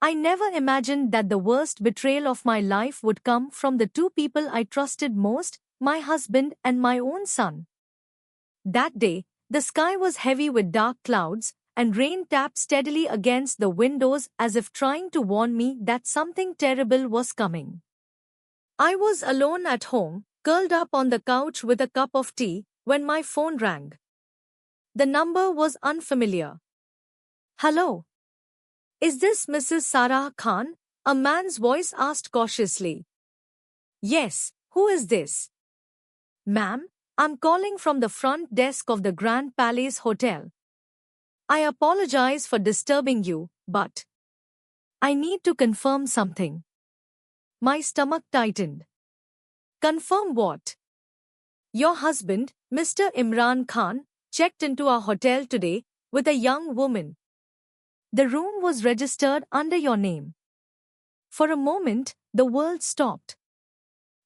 I never imagined that the worst betrayal of my life would come from the two people I trusted most, my husband and my own son. That day, the sky was heavy with dark clouds, and rain tapped steadily against the windows as if trying to warn me that something terrible was coming. I was alone at home, curled up on the couch with a cup of tea, when my phone rang. The number was unfamiliar. Hello. Is this Mrs. Sarah Khan? A man's voice asked cautiously. Yes, who is this? Ma'am, I'm calling from the front desk of the Grand Palace Hotel. I apologize for disturbing you, but I need to confirm something. My stomach tightened. Confirm what? Your husband, Mr. Imran Khan, checked into our hotel today with a young woman. The room was registered under your name. For a moment, the world stopped.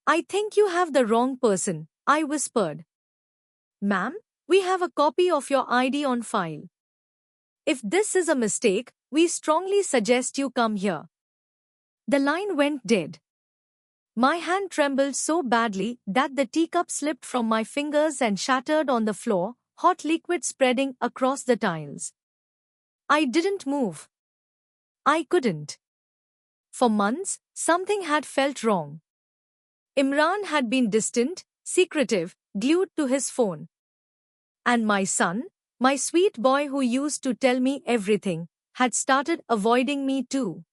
I think you have the wrong person, I whispered. Ma'am, we have a copy of your ID on file. If this is a mistake, we strongly suggest you come here. The line went dead. My hand trembled so badly that the teacup slipped from my fingers and shattered on the floor, hot liquid spreading across the tiles. I didn't move. I couldn't. For months, something had felt wrong. Imran had been distant, secretive, glued to his phone. And my son, my sweet boy who used to tell me everything, had started avoiding me too.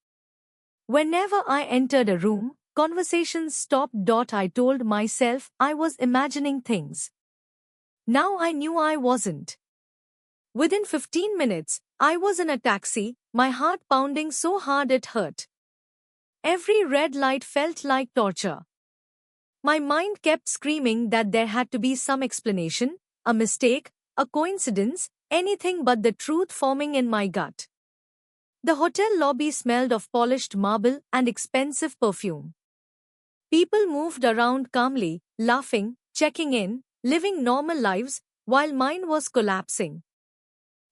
Whenever I entered a room, conversations stopped. I told myself I was imagining things. Now I knew I wasn't. Within 15 minutes, I was in a taxi, my heart pounding so hard it hurt. Every red light felt like torture. My mind kept screaming that there had to be some explanation, a mistake, a coincidence, anything but the truth forming in my gut. The hotel lobby smelled of polished marble and expensive perfume. People moved around calmly, laughing, checking in, living normal lives, while mine was collapsing.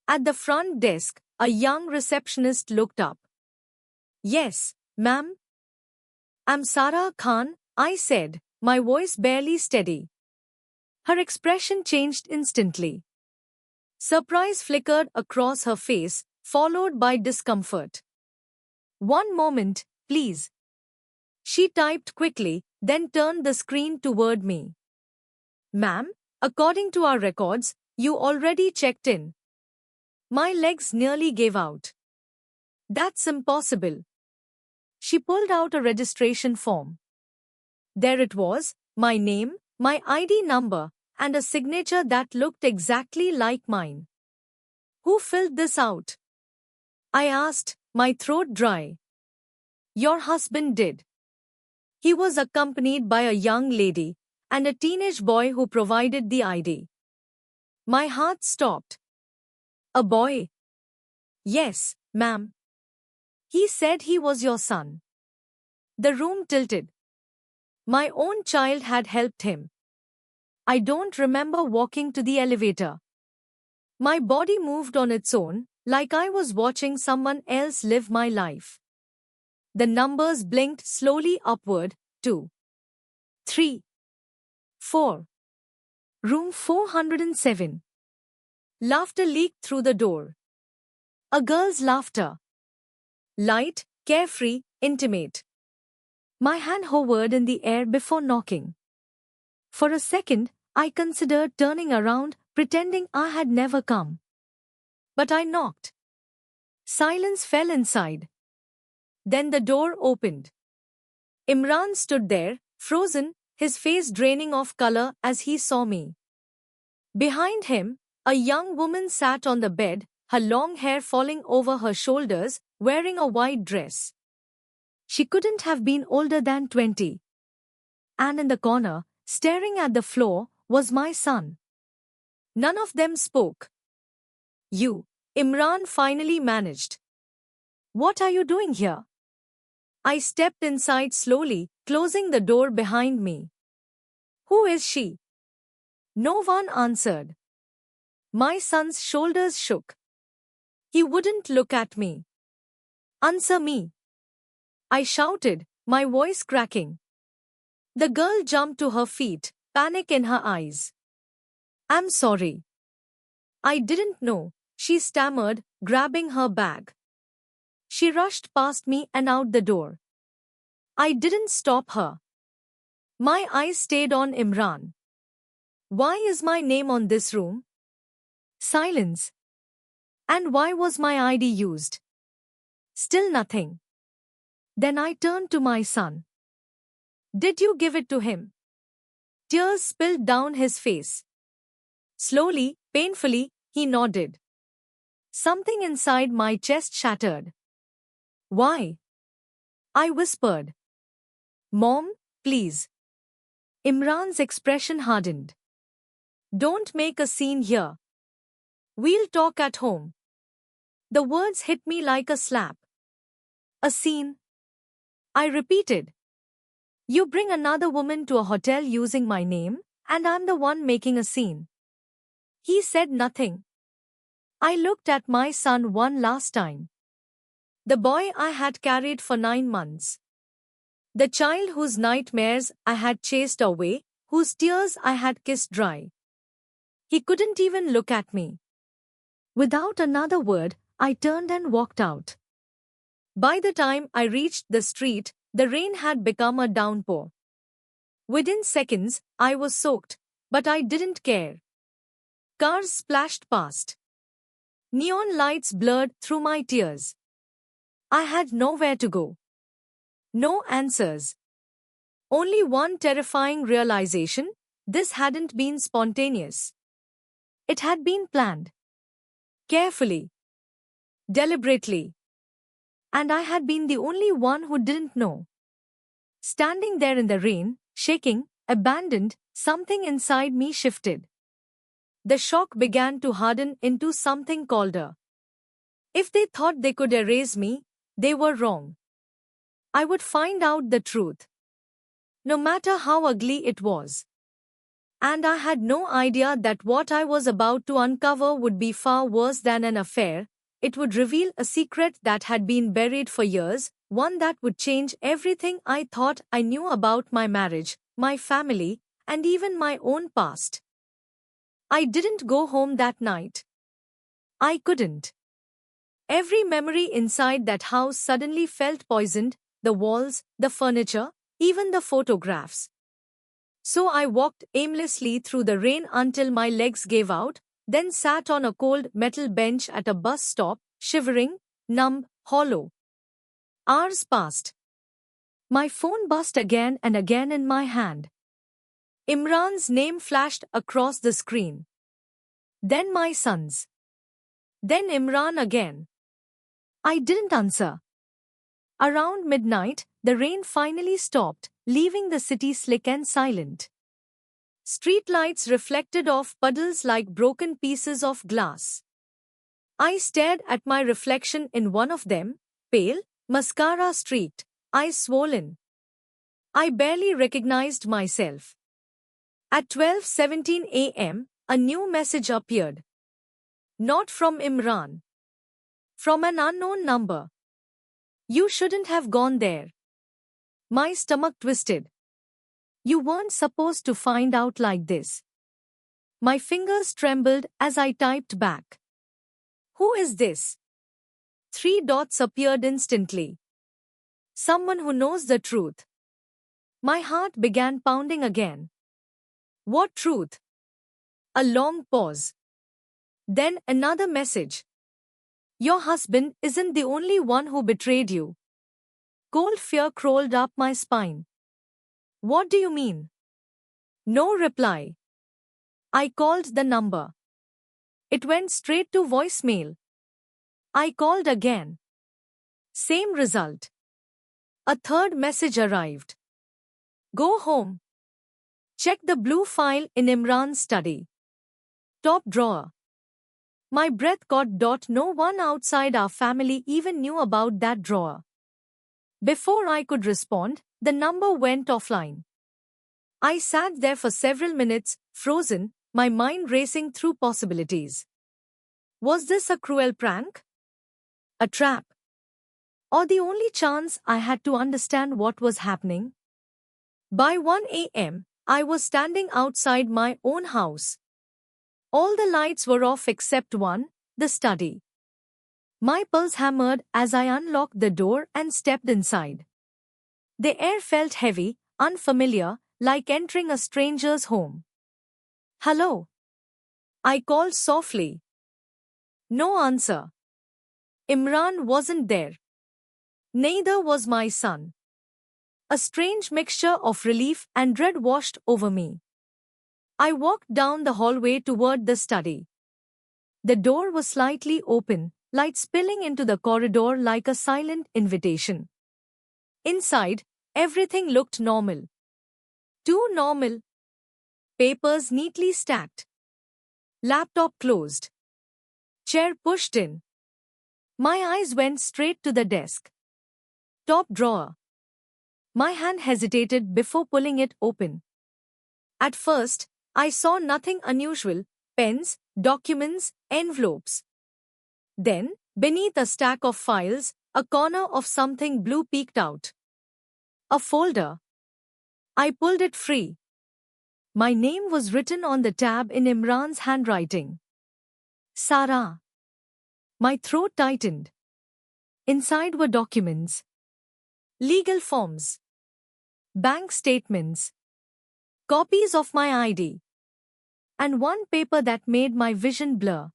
At the front desk, a young receptionist looked up. Yes, ma'am. I'm Sarah Khan, I said, my voice barely steady. Her expression changed instantly. Surprise flickered across her face, followed by discomfort. One moment, please. She typed quickly, then turned the screen toward me. Ma'am, according to our records, you already checked in. My legs nearly gave out. That's impossible. She pulled out a registration form. There it was, my name, my ID number, and a signature that looked exactly like mine. Who filled this out? I asked, my throat dry. Your husband did. He was accompanied by a young lady and a teenage boy who provided the ID. My heart stopped. A boy? Yes, ma'am. He said he was your son. The room tilted. My own child had helped him. I don't remember walking to the elevator. My body moved on its own, like I was watching someone else live my life. The numbers blinked slowly upward, 2, 3, 4. Room 407. Laughter leaked through the door. A girl's laughter. Light, carefree, intimate. My hand hovered in the air before knocking. For a second, I considered turning around, pretending I had never come. But I knocked. Silence fell inside. Then the door opened. Imran stood there, frozen, his face draining of color as he saw me. Behind him, a young woman sat on the bed, her long hair falling over her shoulders, wearing a white dress. She couldn't have been older than 20. And in the corner, staring at the floor, was my son. None of them spoke. You, Imran finally managed. What are you doing here? I stepped inside slowly, closing the door behind me. Who is she? No one answered. My son's shoulders shook. He wouldn't look at me. Answer me, I shouted, my voice cracking. The girl jumped to her feet, panic in her eyes. I'm sorry. I didn't know, she stammered, grabbing her bag. She rushed past me and out the door. I didn't stop her. My eyes stayed on Imran. Why is my name on this room? Silence. And why was my ID used? Still nothing. Then I turned to my son. Did you give it to him? Tears spilled down his face. Slowly, painfully, he nodded. Something inside my chest shattered. Why? I whispered. Mom, please. Imran's expression hardened. Don't make a scene here. We'll talk at home. The words hit me like a slap. A scene? I repeated. You bring another woman to a hotel using my name, and I'm the one making a scene. He said nothing. I looked at my son one last time. The boy I had carried for 9 months. The child whose nightmares I had chased away, whose tears I had kissed dry. He couldn't even look at me. Without another word, I turned and walked out. By the time I reached the street, the rain had become a downpour. Within seconds, I was soaked, but I didn't care. Cars splashed past. Neon lights blurred through my tears. I had nowhere to go. No answers. Only one terrifying realization: this hadn't been spontaneous. It had been planned. Carefully. Deliberately. And I had been the only one who didn't know. Standing there in the rain, shaking, abandoned, something inside me shifted. The shock began to harden into something colder. If they thought they could erase me, they were wrong. I would find out the truth. No matter how ugly it was. And I had no idea that what I was about to uncover would be far worse than an affair. It would reveal a secret that had been buried for years, one that would change everything I thought I knew about my marriage, my family, and even my own past. I didn't go home that night. I couldn't. Every memory inside that house suddenly felt poisoned, the walls, the furniture, even the photographs. So I walked aimlessly through the rain until my legs gave out, then sat on a cold metal bench at a bus stop, shivering, numb, hollow. Hours passed. My phone buzzed again and again in my hand. Imran's name flashed across the screen. Then my son's. Then Imran again. I didn't answer. Around midnight, the rain finally stopped, leaving the city slick and silent. Streetlights reflected off puddles like broken pieces of glass. I stared at my reflection in one of them, pale, mascara streaked, eyes swollen. I barely recognized myself. At 12:17 a.m., a new message appeared. Not from Imran. From an unknown number. You shouldn't have gone there. My stomach twisted. You weren't supposed to find out like this. My fingers trembled as I typed back. Who is this? 3 dots appeared instantly. Someone who knows the truth. My heart began pounding again. What truth? A long pause. Then another message. Your husband isn't the only one who betrayed you. Cold fear crawled up my spine. What do you mean? No reply. I called the number. It went straight to voicemail. I called again. Same result. A third message arrived. Go home. Check the blue file in Imran's study. Top drawer. My breath caught. No one outside our family even knew about that drawer. Before I could respond, the number went offline. I sat there for several minutes, frozen, my mind racing through possibilities. Was this a cruel prank? A trap? or the only chance I had to understand what was happening. By 1 a.m., I was standing outside my own house. All the lights were off except one, the study. My pulse hammered as I unlocked the door and stepped inside. The air felt heavy, unfamiliar, like entering a stranger's home. "Hello?" I called softly. No answer. Imran wasn't there. Neither was my son. A strange mixture of relief and dread washed over me. I walked down the hallway toward the study. The door was slightly open, light spilling into the corridor like a silent invitation. Inside, everything looked normal. Too normal. Papers neatly stacked. Laptop closed. Chair pushed in. My eyes went straight to the desk. Top drawer. My hand hesitated before pulling it open. At first, I saw nothing unusual: pens, documents, envelopes. Then, beneath a stack of files, a corner of something blue peeked out. A folder. I pulled it free. My name was written on the tab in Imran's handwriting. Sarah. My throat tightened. Inside were documents. Legal forms. Bank statements. Copies of my ID. And one paper that made my vision blur.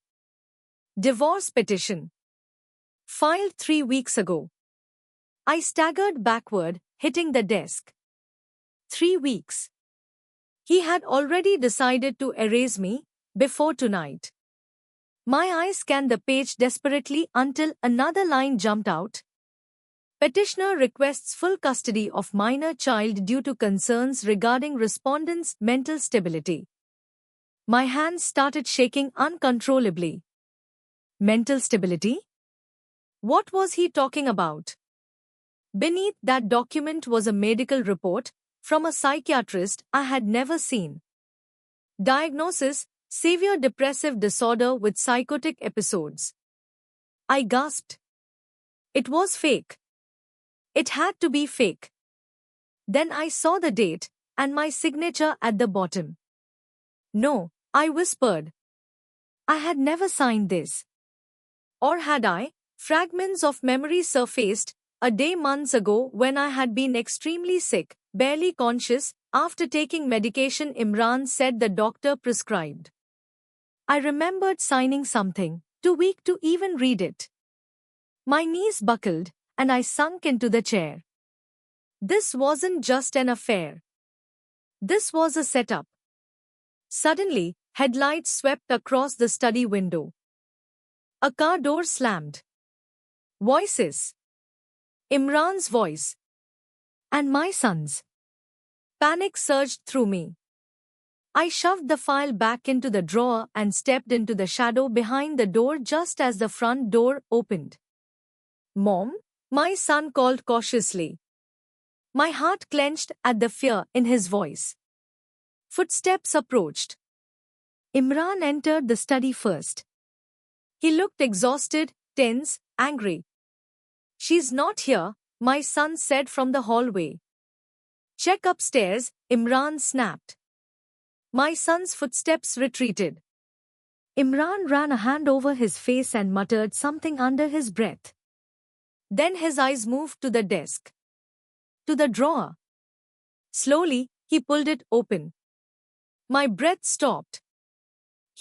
Divorce petition. Filed 3 weeks ago. I staggered backward, hitting the desk. 3 weeks. He had already decided to erase me before tonight. My eyes scanned the page desperately until another line jumped out. Petitioner requests full custody of minor child due to concerns regarding respondent's mental stability. My hands started shaking uncontrollably. Mental stability? What was he talking about? Beneath that document was a medical report from a psychiatrist I had never seen. Diagnosis: severe depressive disorder with psychotic episodes. I gasped. It was fake. It had to be fake. Then I saw the date and my signature at the bottom. No, I whispered. I had never signed this. Or had I? Fragments of memory surfaced, a day months ago when I had been extremely sick, barely conscious, after taking medication Imran said the doctor prescribed. I remembered signing something, too weak to even read it. My knees buckled, and I sunk into the chair. This wasn't just an affair. This was a setup. Suddenly, headlights swept across the study window. A car door slammed. Voices. Imran's voice. And my son's. Panic surged through me. I shoved the file back into the drawer and stepped into the shadow behind the door just as the front door opened. "Mom?" my son called cautiously. My heart clenched at the fear in his voice. Footsteps approached. Imran entered the study first. He looked exhausted, tense, angry. "She's not here," my son said from the hallway. "Check upstairs," Imran snapped. My son's footsteps retreated. Imran ran a hand over his face and muttered something under his breath. Then his eyes moved to the desk. To the drawer. Slowly, he pulled it open. My breath stopped.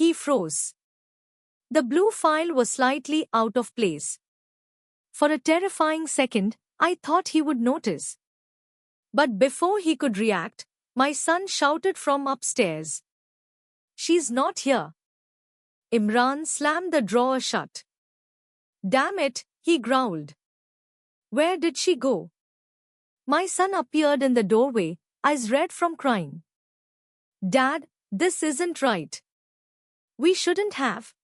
He froze. The blue file was slightly out of place. For a terrifying second, I thought he would notice. But before he could react, my son shouted from upstairs. "She's not here." Imran slammed the drawer shut. "Damn it," he growled. "Where did she go?" My son appeared in the doorway, eyes red from crying. "Dad, this isn't right. We shouldn't have."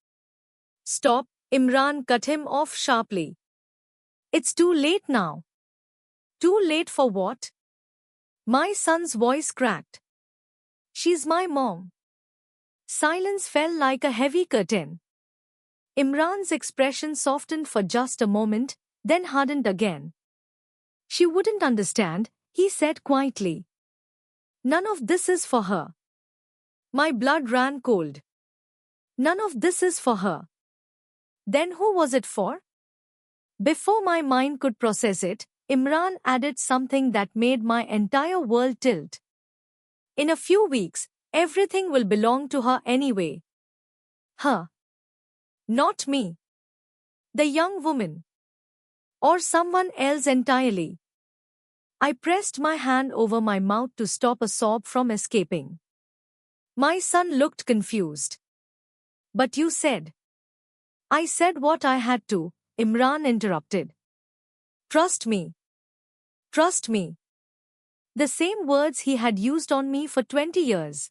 "Stop," Imran cut him off sharply. "It's too late now." "Too late for what?" My son's voice cracked. "She's my mom." Silence fell like a heavy curtain. Imran's expression softened for just a moment, then hardened again. She wouldn't understand, he said quietly. None of this is for her. My blood ran cold. None of this is for her. Then who was it for? Before my mind could process it, Imran added something that made my entire world tilt. In a few weeks, everything will belong to her anyway. Her. Not me. The young woman. Or someone else entirely. I pressed my hand over my mouth to stop a sob from escaping. My son looked confused. But you said. I said what I had to, Imran interrupted. Trust me. Trust me. The same words he had used on me for 20 years.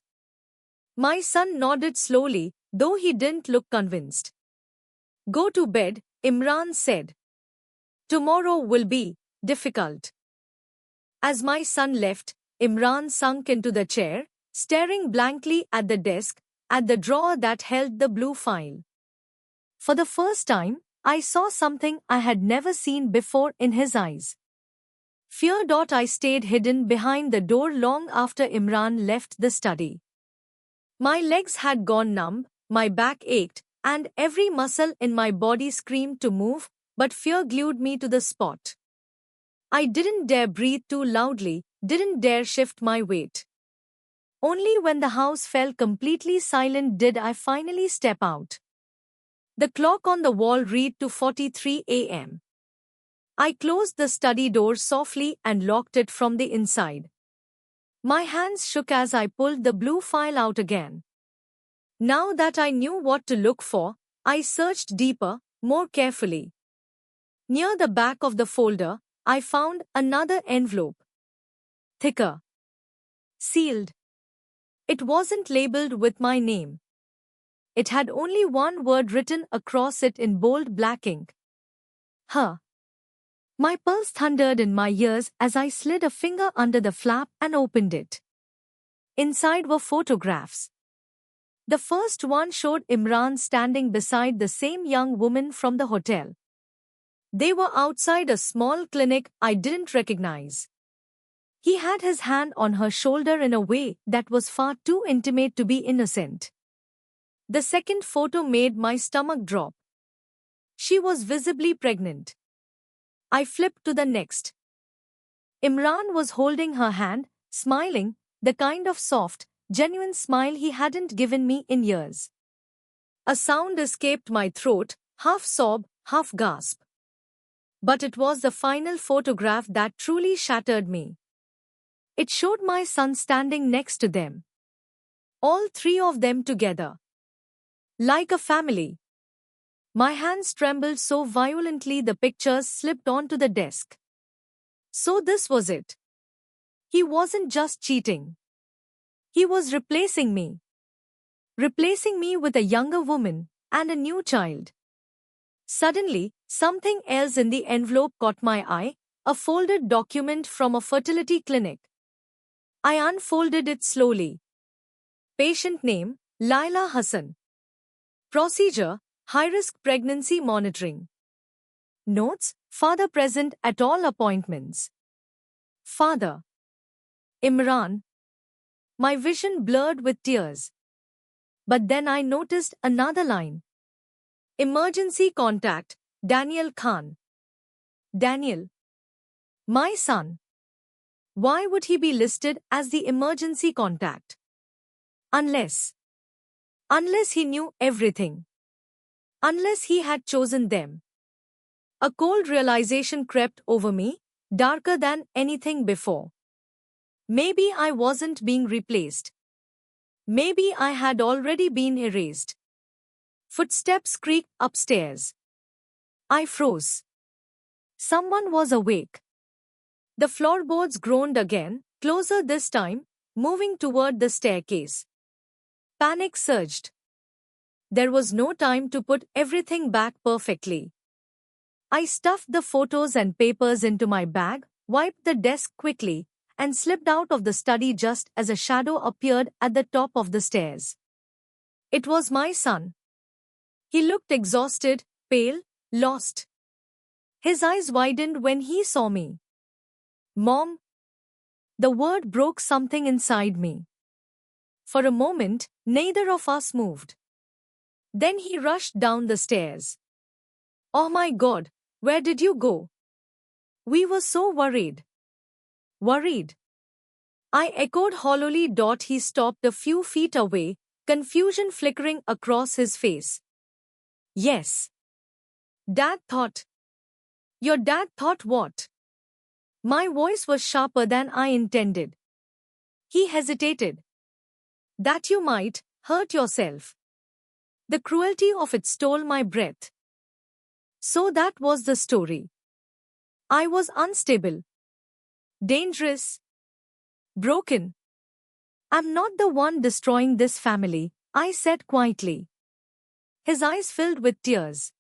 My son nodded slowly, though he didn't look convinced. Go to bed, Imran said. Tomorrow will be difficult. As my son left, Imran sunk into the chair, staring blankly at the desk, at the drawer that held the blue file. For the first time, I saw something I had never seen before in his eyes. Fear. I stayed hidden behind the door long after Imran left the study. My legs had gone numb, my back ached, and every muscle in my body screamed to move, but fear glued me to the spot. I didn't dare breathe too loudly, didn't dare shift my weight. Only when the house fell completely silent did I finally step out. The clock on the wall read 2:43 a.m. I closed the study door softly and locked it from the inside. My hands shook as I pulled the blue file out again. Now that I knew what to look for, I searched deeper, more carefully. Near the back of the folder, I found another envelope. Thicker. Sealed. It wasn't labeled with my name. It had only one word written across it in bold black ink. Her. My pulse thundered in my ears as I slid a finger under the flap and opened it. Inside were photographs. The first one showed Imran standing beside the same young woman from the hotel. They were outside a small clinic I didn't recognize. He had his hand on her shoulder in a way that was far too intimate to be innocent. The second photo made my stomach drop. She was visibly pregnant. I flipped to the next. Imran was holding her hand, smiling, the kind of soft, genuine smile he hadn't given me in years. A sound escaped my throat, half sob, half gasp. But it was the final photograph that truly shattered me. It showed my son standing next to them. All three of them together. Like a family. My hands trembled so violently the pictures slipped onto the desk. So this was it. He wasn't just cheating. He was replacing me. Replacing me with a younger woman and a new child. Suddenly, something else in the envelope caught my eye, a folded document from a fertility clinic. I unfolded it slowly. Patient name, Laila Hassan. Procedure, high-risk pregnancy monitoring. Notes, father present at all appointments. Father. Imran. My vision blurred with tears. But then I noticed another line. Emergency contact, Daniel Khan. Daniel. My son. Why would he be listed as the emergency contact? Unless he knew everything. Unless he had chosen them. A cold realization crept over me, darker than anything before. Maybe I wasn't being replaced. Maybe I had already been erased. Footsteps creaked upstairs. I froze. Someone was awake. The floorboards groaned again, closer this time, moving toward the staircase. Panic surged. There was no time to put everything back perfectly. I stuffed the photos and papers into my bag, wiped the desk quickly, and slipped out of the study just as a shadow appeared at the top of the stairs. It was my son. He looked exhausted, pale, lost. His eyes widened when he saw me. Mom, the word broke something inside me. For a moment, neither of us moved. Then he rushed down the stairs. Oh my God, where did you go? We were so worried. Worried? I echoed hollowly. He stopped a few feet away, confusion flickering across his face. Yes. Dad thought. Your dad thought what? My voice was sharper than I intended. He hesitated. That you might hurt yourself. The cruelty of it stole my breath. So that was the story. I was unstable. Dangerous. Broken. I'm not the one destroying this family, I said quietly. His eyes filled with tears.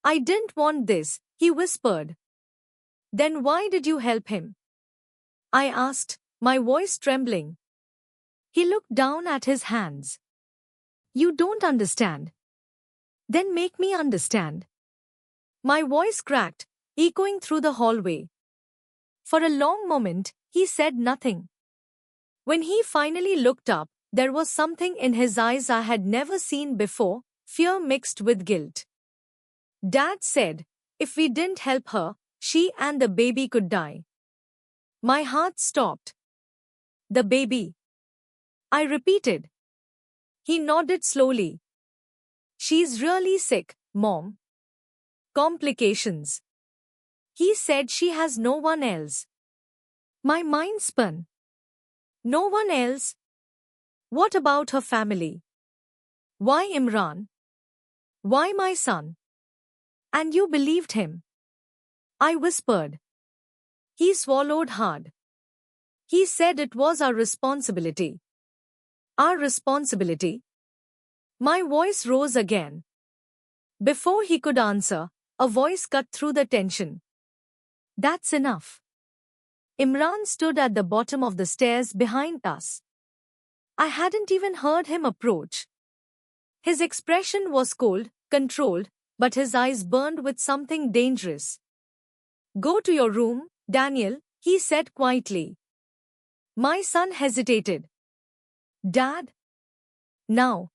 I didn't want this, he whispered. Then why did you help him? I asked, my voice trembling. He looked down at his hands. You don't understand. Then make me understand. My voice cracked, echoing through the hallway. For a long moment, he said nothing. When he finally looked up, there was something in his eyes I had never seen before, fear mixed with guilt. Dad said, if we didn't help her, she and the baby could die. My heart stopped. The baby. I repeated. He nodded slowly. She's really sick, Mom. Complications. He said she has no one else. My mind spun. No one else? What about her family? Why Imran? Why my son? And you believed him? I whispered. He swallowed hard. He said it was our responsibility. Our responsibility? My voice rose again. Before he could answer, a voice cut through the tension. That's enough. Imran stood at the bottom of the stairs behind us. I hadn't even heard him approach. His expression was cold, controlled, but his eyes burned with something dangerous. Go to your room, Daniel, he said quietly. My son hesitated. Dad? Now.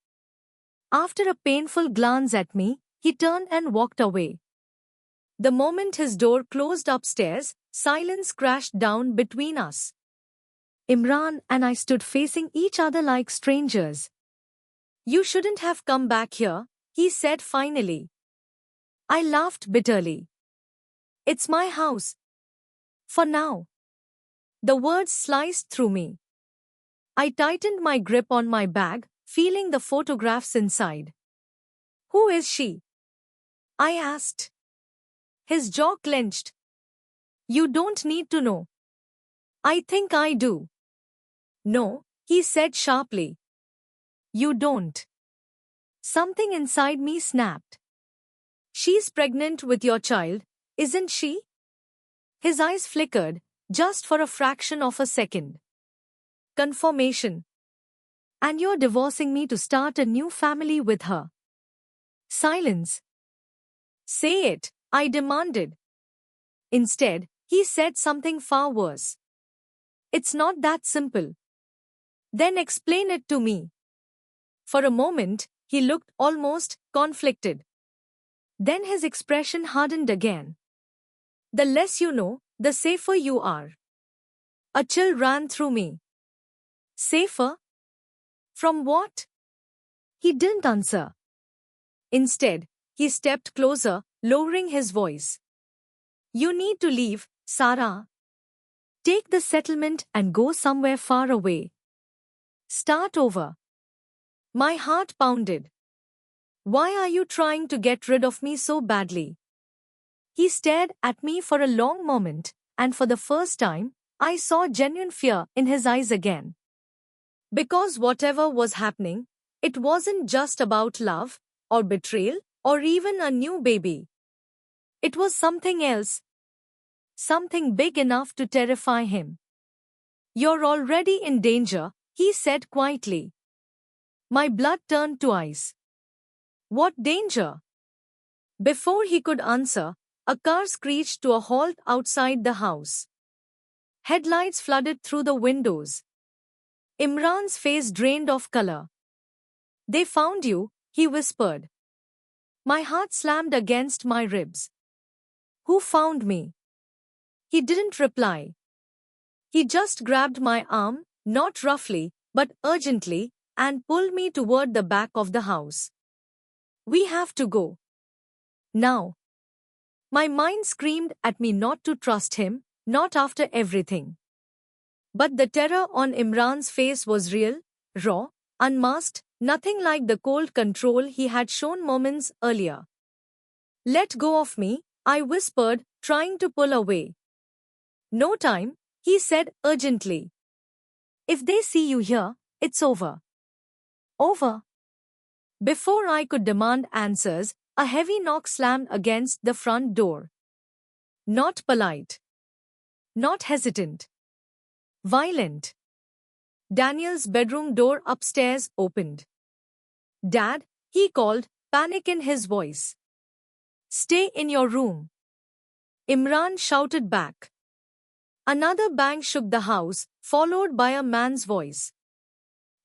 After a painful glance at me, he turned and walked away. The moment his door closed upstairs, silence crashed down between us. Imran and I stood facing each other like strangers. You shouldn't have come back here, he said finally. I laughed bitterly. It's my house. For now. The words sliced through me. I tightened my grip on my bag, feeling the photographs inside. Who is she? I asked. His jaw clenched. You don't need to know. I think I do. No, he said sharply. You don't. Something inside me snapped. She's pregnant with your child, isn't she? His eyes flickered, just for a fraction of a second. Confirmation. And you're divorcing me to start a new family with her. Silence. Say it, I demanded. Instead, he said something far worse. It's not that simple. Then explain it to me. For a moment, he looked almost conflicted. Then his expression hardened again. The less you know, the safer you are. A chill ran through me. Safer? From what? He didn't answer. Instead, he stepped closer, lowering his voice. You need to leave, Sarah. Take the settlement and go somewhere far away. Start over. My heart pounded. Why are you trying to get rid of me so badly? He stared at me for a long moment, and for the first time, I saw genuine fear in his eyes again. Because whatever was happening, it wasn't just about love, or betrayal, or even a new baby. It was something else. Something big enough to terrify him. You're already in danger, he said quietly. My blood turned to ice. What danger? Before he could answer, A car screeched to a halt outside the house. Headlights flooded through the windows. Imran's face drained of color. "They found you," he whispered. My heart slammed against my ribs. "Who found me?" He didn't reply. He just grabbed my arm, not roughly, but urgently, and pulled me toward the back of the house. "We have to go. Now." My mind screamed at me not to trust him, not after everything. But the terror on Imran's face was real, raw, unmasked, nothing like the cold control he had shown moments earlier. "Let go of me," I whispered, trying to pull away. "No time," he said urgently. "If they see you here, it's over." Over. Before I could demand answers, a heavy knock slammed against the front door. Not polite. Not hesitant. Violent. Daniel's bedroom door upstairs opened. "Dad," he called, panic in his voice. "Stay in your room." Imran shouted back. Another bang shook the house, followed by a man's voice.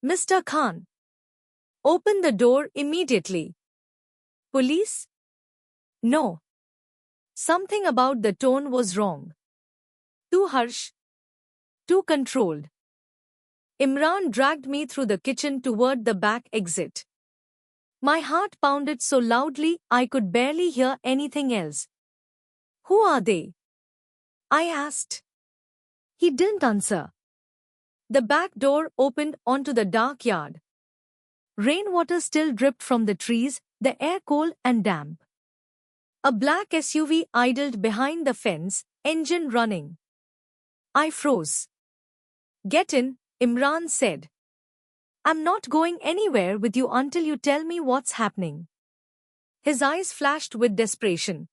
"Mr. Khan, open the door immediately." "Police?" "No." Something about the tone was wrong. Too harsh. Too controlled. Imran dragged me through the kitchen toward the back exit. My heart pounded so loudly I could barely hear anything else. "Who are they?" I asked. He didn't answer. The back door opened onto the dark yard. Rainwater still dripped from the trees, the air cold and damp. A black SUV idled behind the fence, engine running. I froze. "Get in," Imran said. "I'm not going anywhere with you until you tell me what's happening." His eyes flashed with desperation.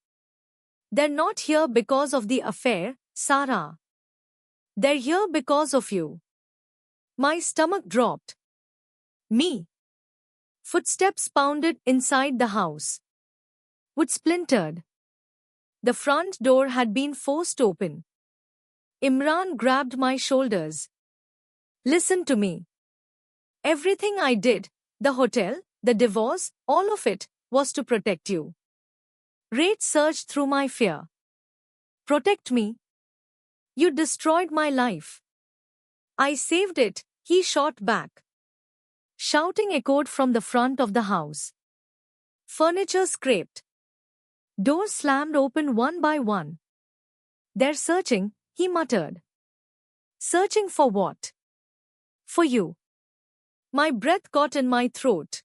"They're not here because of the affair, Sarah. They're here because of you." My stomach dropped. "Me?" Footsteps pounded inside the house. Wood splintered. The front door had been forced open. Imran grabbed my shoulders. "Listen to me. Everything I did, the hotel, the divorce, all of it, was to protect you." Rage surged through my fear. "Protect me? You destroyed my life." "I saved it," he shot back. Shouting echoed from the front of the house. Furniture scraped. Doors slammed open one by one. "They're searching," he muttered. "Searching for what?" "For you." My breath caught in my throat.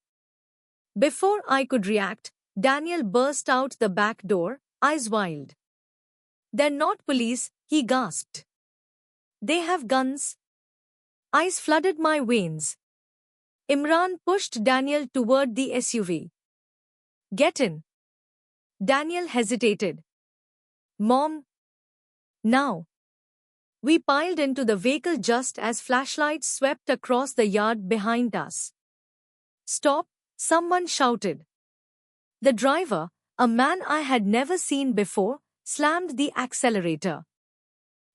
Before I could react, Daniel burst out the back door, eyes wild. "They're not police," he gasped. "They have guns." Ice flooded my veins. Imran pushed Daniel toward the SUV. "Get in." Daniel hesitated. "Mom." "Now." We piled into the vehicle just as flashlights swept across the yard behind us. "Stop," someone shouted. The driver, a man I had never seen before, slammed the accelerator.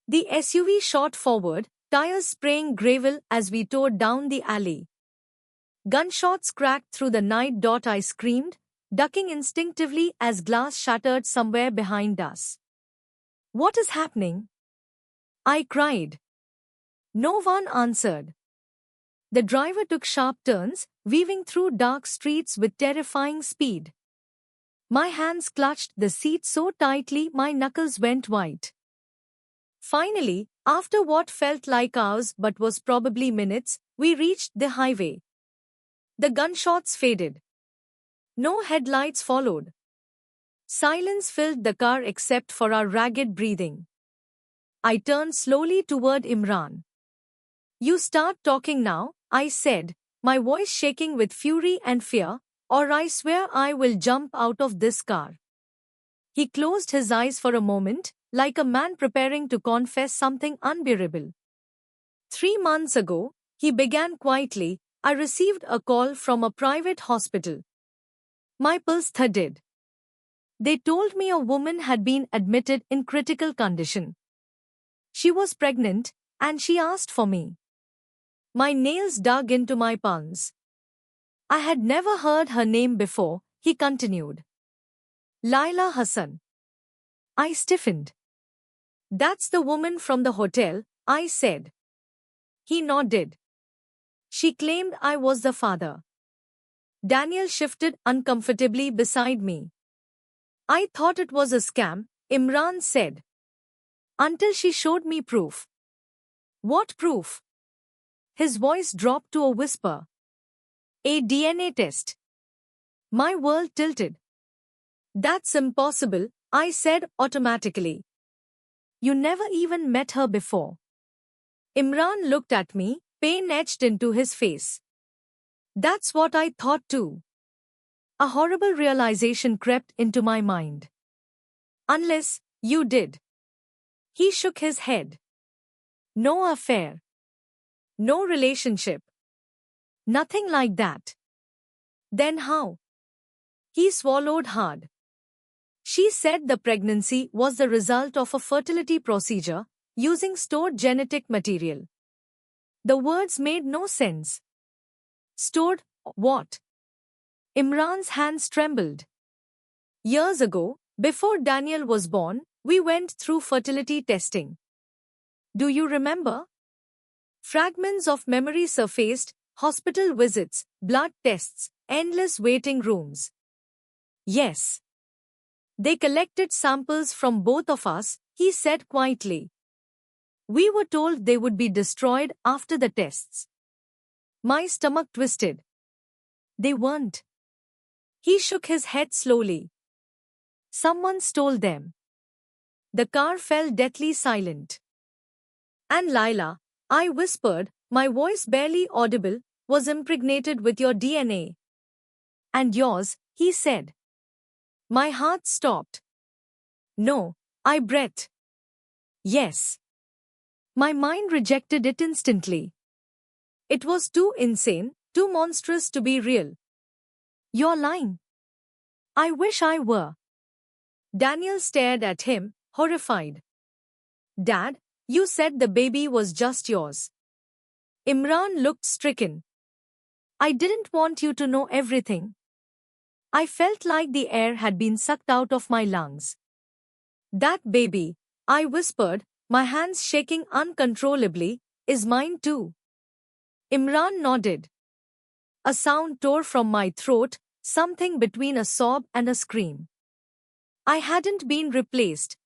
The SUV shot forward, tires spraying gravel as we tore down the alley. Gunshots cracked through the night. I screamed, ducking instinctively as glass shattered somewhere behind us. "What is happening?" I cried. No one answered. The driver took sharp turns, weaving through dark streets with terrifying speed. My hands clutched the seat so tightly my knuckles went white. Finally, after what felt like hours but was probably minutes, we reached the highway. The gunshots faded. No headlights followed. Silence filled the car except for our ragged breathing. I turned slowly toward Imran. "You start talking now," I said, my voice shaking with fury and fear, "or I swear I will jump out of this car." He closed his eyes for a moment, like a man preparing to confess something unbearable. 3 months ago, he began quietly, I received a call from a private hospital. My pulse thudded. They told me a woman had been admitted in critical condition. She was pregnant, and she asked for me. My nails dug into my palms. I had never heard her name before, he continued. Laila Hassan. I stiffened. That's the woman from the hotel, I said. He nodded. She claimed I was the father. Daniel shifted uncomfortably beside me. I thought it was a scam, Imran said. Until she showed me proof. What proof? His voice dropped to a whisper. A DNA test. My world tilted. That's impossible, I said automatically. You never even met her before. Imran looked at me, pain etched into his face. That's what I thought too. A horrible realization crept into my mind. Unless you did. He shook his head. No affair. No relationship. Nothing like that. Then how? He swallowed hard. She said the pregnancy was the result of a fertility procedure using stored genetic material. The words made no sense. Stored what? Imran's hands trembled. Years ago, before Daniel was born, we went through fertility testing. Do you remember? Fragments of memory surfaced, hospital visits, blood tests, endless waiting rooms. Yes. They collected samples from both of us, he said quietly. We were told they would be destroyed after the tests. My stomach twisted. They weren't. He shook his head slowly. Someone stole them. The car fell deathly silent. And Laila, I whispered, my voice barely audible, was impregnated with your DNA. And yours, he said. My heart stopped. No, I breathed. Yes. My mind rejected it instantly. It was too insane, too monstrous to be real. You're lying. I wish I were. Daniel stared at him, horrified. Dad, you said the baby was just yours. Imran looked stricken. I didn't want you to know everything. I felt like the air had been sucked out of my lungs. That baby, I whispered, my hands shaking uncontrollably, is mine too. Imran nodded. A sound tore from my throat, something between a sob and a scream. I hadn't been replaced.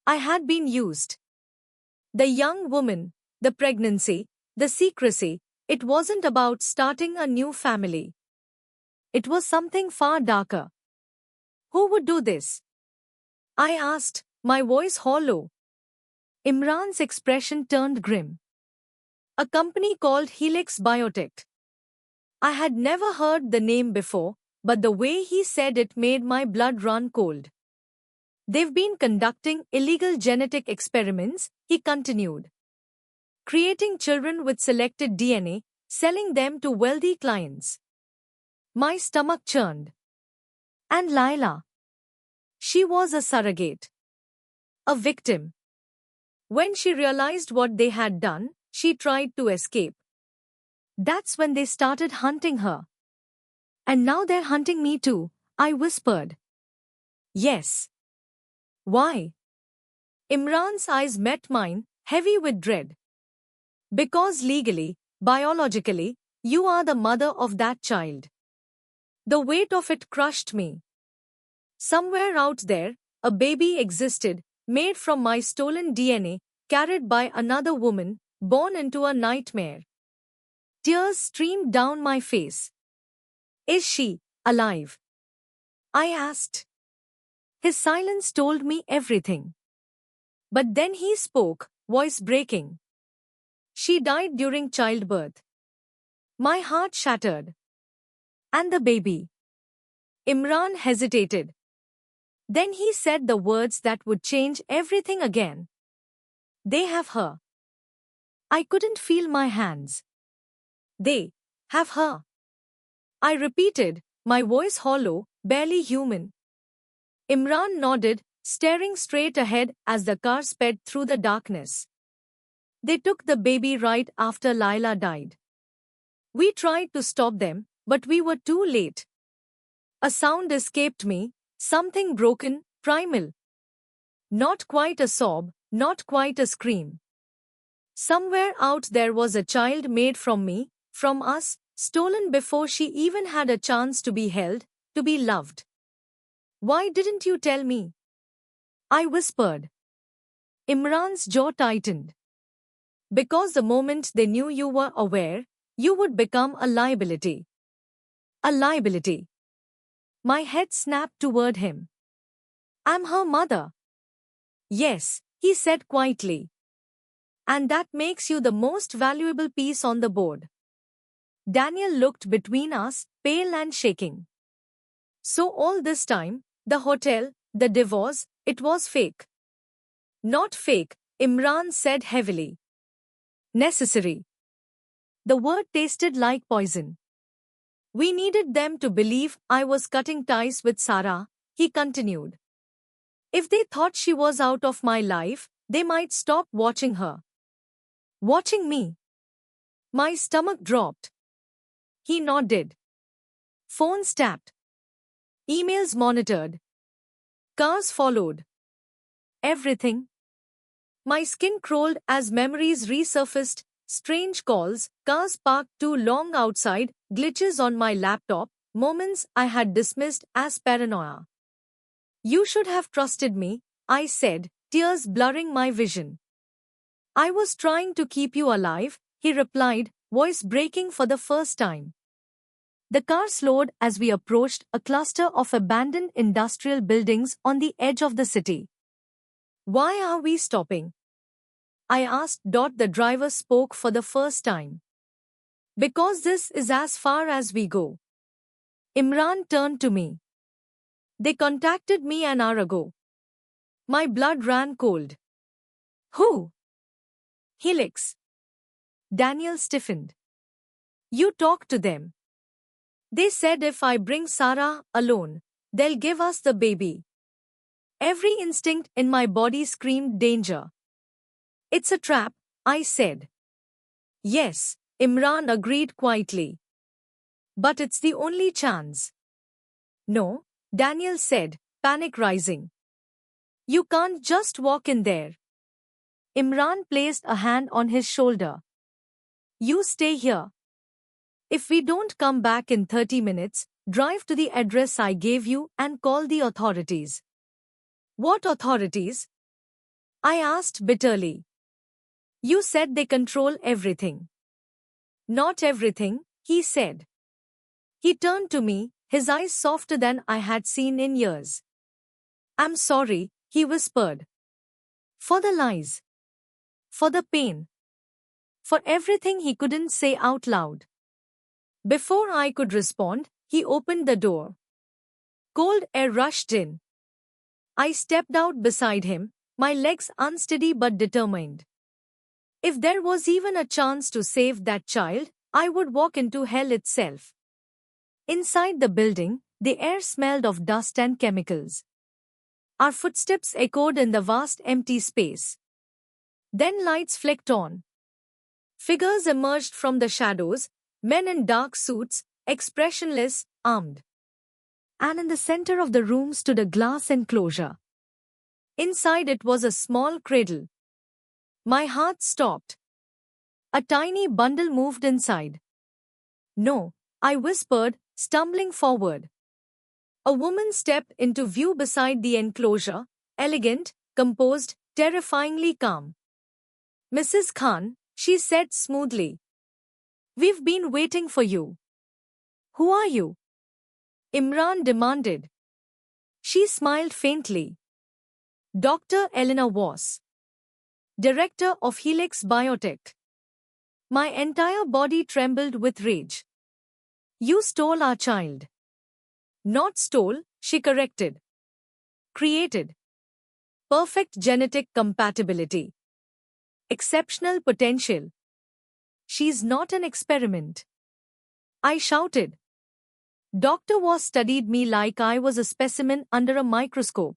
I had been used. The young woman, the pregnancy, the secrecy, it wasn't about starting a new family. It was something far darker. Who would do this? I asked, my voice hollow. Imran's expression turned grim. A company called Helix Biotech. I had never heard the name before, but the way he said it made my blood run cold. They've been conducting illegal genetic experiments, he continued. Creating children with selected DNA, selling them to wealthy clients. My stomach churned. And Laila. She was a surrogate. A victim. When she realized what they had done, she tried to escape. That's when they started hunting her. And now they're hunting me too, I whispered. Yes. Why? Imran's eyes met mine, heavy with dread. Because legally, biologically, you are the mother of that child. The weight of it crushed me. Somewhere out there, a baby existed, made from my stolen DNA, carried by another woman, born into a nightmare. Tears streamed down my face. Is she alive? I asked. His silence told me everything. But then he spoke, voice breaking. She died during childbirth. My heart shattered. And the baby? Imran hesitated. Then he said the words that would change everything again. They have her. I couldn't feel my hands. They have her. I repeated, my voice hollow, barely human. Imran nodded, staring straight ahead as the car sped through the darkness. They took the baby right after Laila died. We tried to stop them, but we were too late. A sound escaped me, something broken, primal. Not quite a sob, not quite a scream. Somewhere out there was a child made from me, from us, stolen before she even had a chance to be held, to be loved. Why didn't you tell me? I whispered. Imran's jaw tightened. Because the moment they knew you were aware, you would become a liability. A liability. My head snapped toward him. I'm her mother. Yes, he said quietly. And that makes you the most valuable piece on the board. Daniel looked between us, pale and shaking. So all this time, the hotel, the divorce, it was fake. Not fake, Imran said heavily. Necessary. The word tasted like poison. We needed them to believe I was cutting ties with Sarah, he continued. If they thought she was out of my life, they might stop watching her. Watching me. My stomach dropped. He nodded. Phones tapped. Emails monitored. Cars followed. Everything. My skin crawled as memories resurfaced, strange calls, cars parked too long outside, glitches on my laptop, moments I had dismissed as paranoia. You should have trusted me, I said, tears blurring my vision. I was trying to keep you alive, he replied, voice breaking for the first time. The car slowed as we approached a cluster of abandoned industrial buildings on the edge of the city. Why are we stopping? I asked. The driver spoke for the first time. Because this is as far as we go. Imran turned to me. They contacted me an hour ago. My blood ran cold. Who? Helix. Daniel stiffened. You talked to them. They said if I bring Sarah alone, they'll give us the baby. Every instinct in my body screamed danger. It's a trap, I said. Yes, Imran agreed quietly. But it's the only chance. No, Daniel said, panic rising. You can't just walk in there. Imran placed a hand on his shoulder. You stay here. If we don't come back in 30 minutes, drive to the address I gave you and call the authorities. What authorities? I asked bitterly. You said they control everything. Not everything, he said. He turned to me, his eyes softer than I had seen in years. I'm sorry, he whispered. For the lies. For the pain. For everything he couldn't say out loud. Before I could respond, he opened the door. Cold air rushed in. I stepped out beside him, my legs unsteady but determined. If there was even a chance to save that child, I would walk into hell itself. Inside the building, the air smelled of dust and chemicals. Our footsteps echoed in the vast empty space. Then lights flicked on. Figures emerged from the shadows, men in dark suits, expressionless, armed. And in the center of the room stood a glass enclosure. Inside it was a small cradle. My heart stopped. A tiny bundle moved inside. No, I whispered, stumbling forward. A woman stepped into view beside the enclosure, elegant, composed, terrifyingly calm. Mrs. Khan, she said smoothly. We've been waiting for you. Who are you? Imran demanded. She smiled faintly. Dr. Eleanor Voss. Director of Helix Biotech. My entire body trembled with rage. You stole our child. Not stole, she corrected. Created. Perfect genetic compatibility. Exceptional potential. She's not an experiment. I shouted. Dr. Was studied me like I was a specimen under a microscope.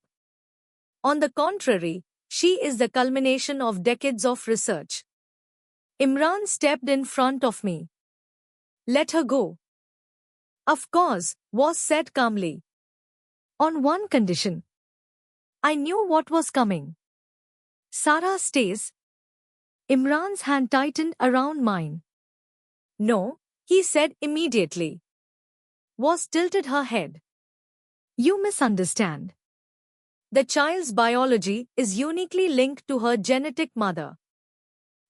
On the contrary, she is the culmination of decades of research. Imran stepped in front of me. Let her go. Of course, was said calmly. On one condition. I knew what was coming. Sarah stays. Imran's hand tightened around mine. No, he said immediately. Was tilted her head. You misunderstand. The child's biology is uniquely linked to her genetic mother.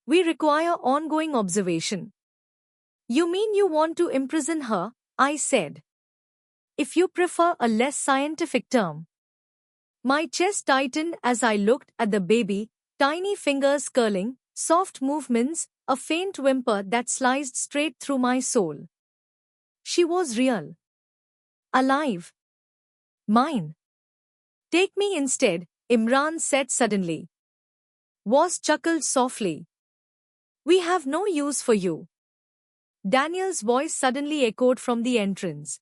We require ongoing observation. You mean you want to imprison her? I said. If you prefer a less scientific term. My chest tightened as I looked at the baby, tiny fingers curling, soft movements, a faint whimper that sliced straight through my soul. She was real. Alive. Mine. Take me instead, Imran said suddenly. Was chuckled softly. We have no use for you. Daniel's voice suddenly echoed from the entrance.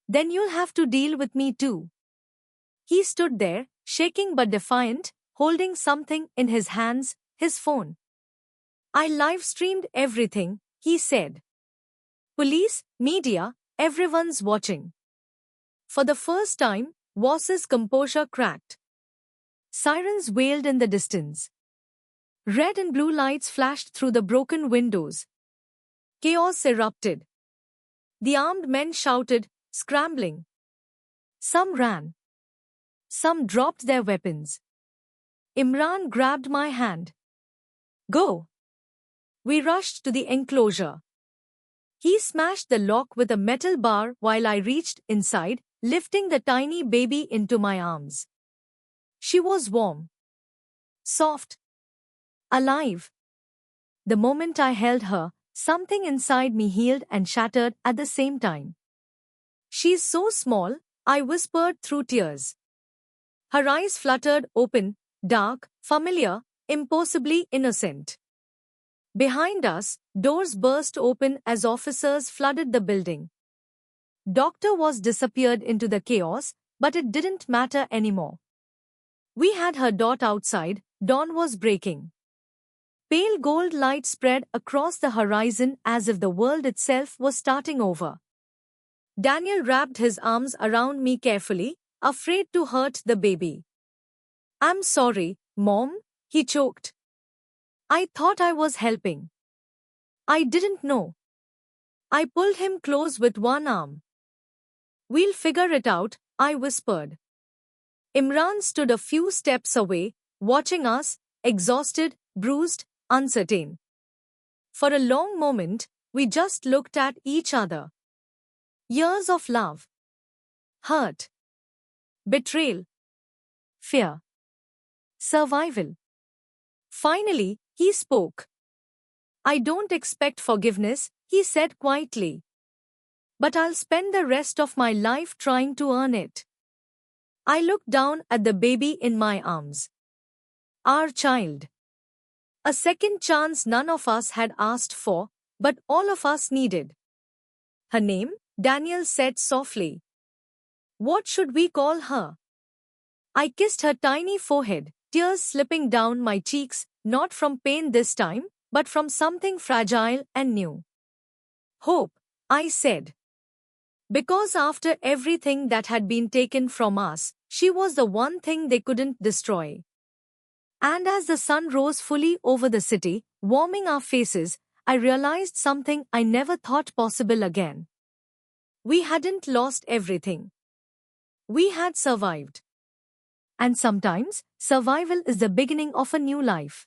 Then you'll have to deal with me too. He stood there, shaking but defiant, holding something in his hands, his phone. I live-streamed everything, he said. Police, media, everyone's watching. For the first time, Voss's composure cracked. Sirens wailed in the distance. Red and blue lights flashed through the broken windows. Chaos erupted. The armed men shouted, scrambling. Some ran. Some dropped their weapons. Imran grabbed my hand. Go. We rushed to the enclosure. He smashed the lock with a metal bar while I reached inside, lifting the tiny baby into my arms. She was warm. Soft. Alive. The moment I held her, something inside me healed and shattered at the same time. She's so small, I whispered through tears. Her eyes fluttered open, dark, familiar, impossibly innocent. Behind us, doors burst open as officers flooded the building. Doctor was disappeared into the chaos, but it didn't matter anymore. We had her dot outside, dawn was breaking. Pale gold light spread across the horizon as if the world itself was starting over. Daniel wrapped his arms around me carefully, afraid to hurt the baby. I'm sorry, Mom, he choked. I thought I was helping. I didn't know. I pulled him close with one arm. We'll figure it out, I whispered. Imran stood a few steps away, watching us, exhausted, bruised, uncertain. For a long moment, we just looked at each other. Years of love. Hurt. Betrayal. Fear. Survival. Finally, he spoke. I don't expect forgiveness, he said quietly. But I'll spend the rest of my life trying to earn it. I looked down at the baby in my arms. Our child. A second chance none of us had asked for, but all of us needed. Her name, Daniel said softly. What should we call her? I kissed her tiny forehead, tears slipping down my cheeks, not from pain this time, but from something fragile and new. Hope, I said. Because after everything that had been taken from us, she was the one thing they couldn't destroy. And as the sun rose fully over the city, warming our faces, I realized something I never thought possible again. We hadn't lost everything. We had survived. And sometimes, survival is the beginning of a new life.